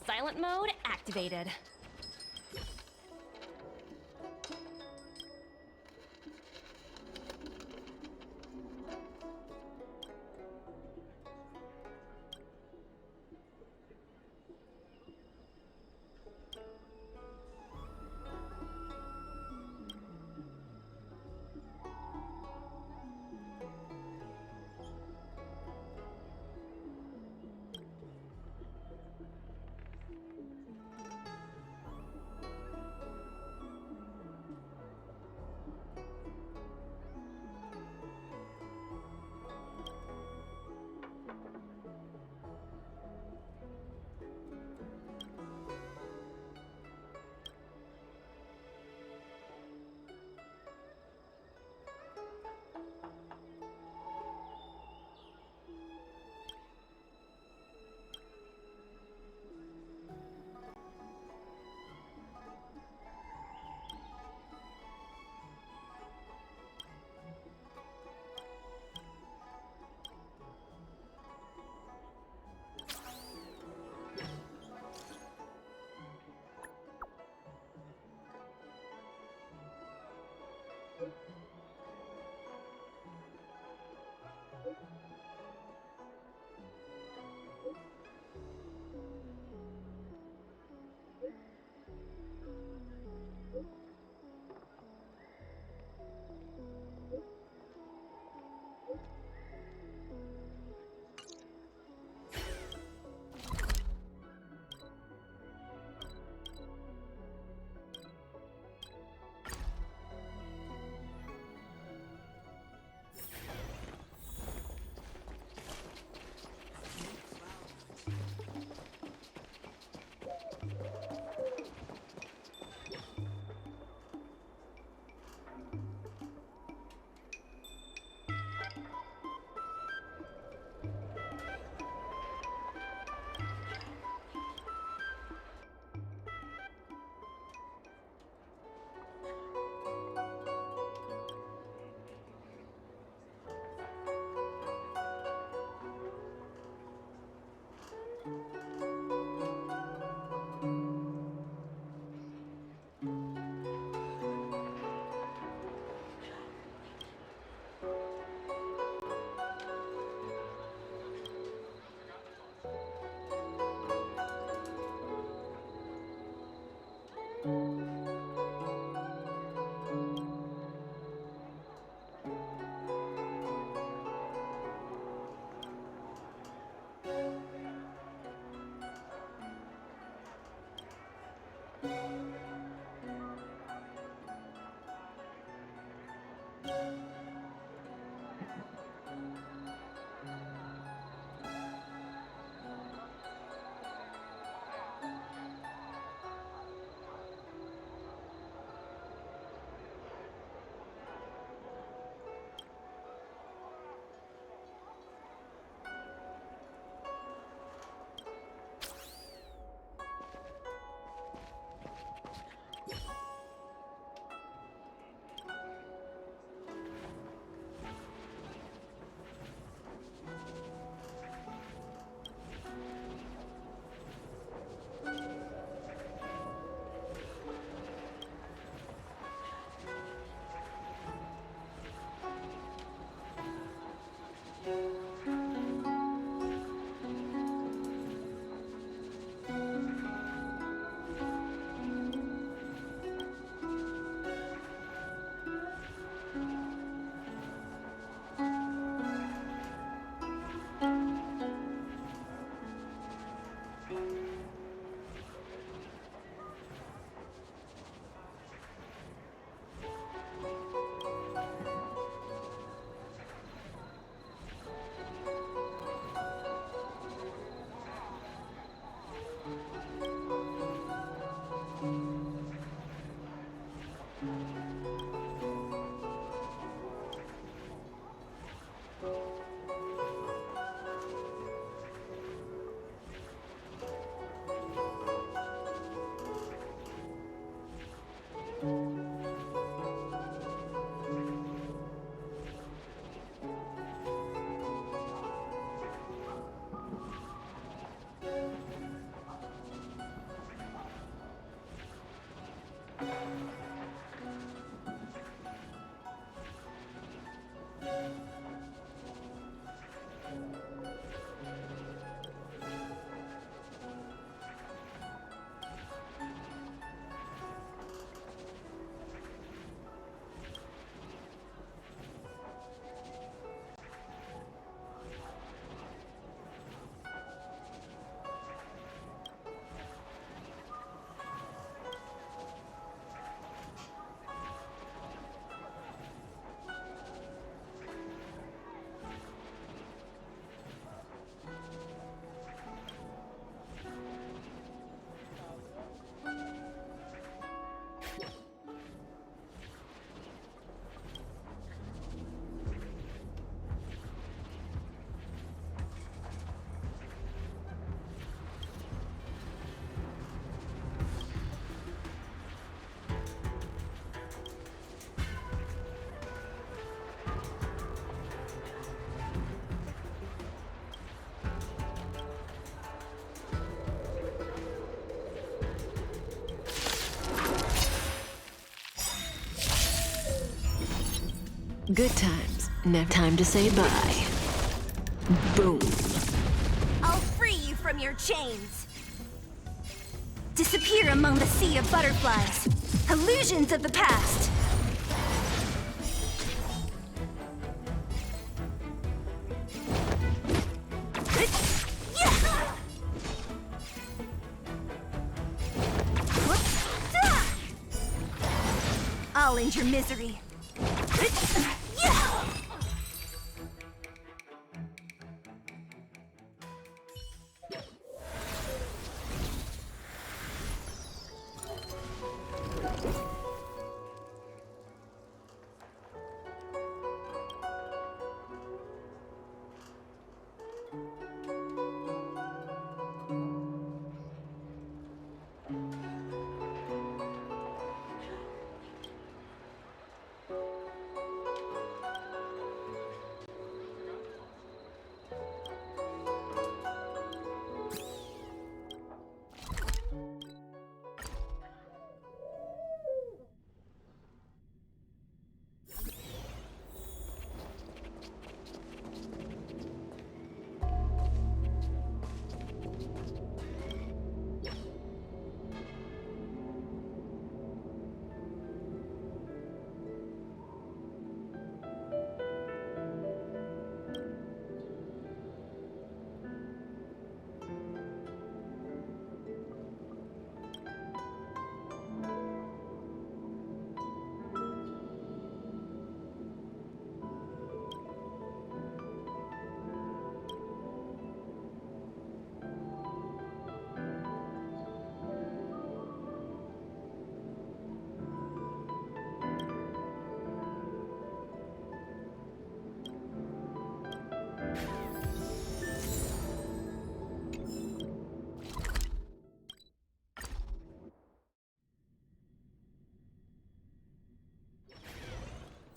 Silent mode activated. Good times. Never time to say bye. Boom. I'll free you from your chains. Disappear among the sea of butterflies. Illusions of the past. I'll end your misery.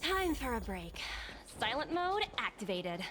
Time for a break. Silent mode activated.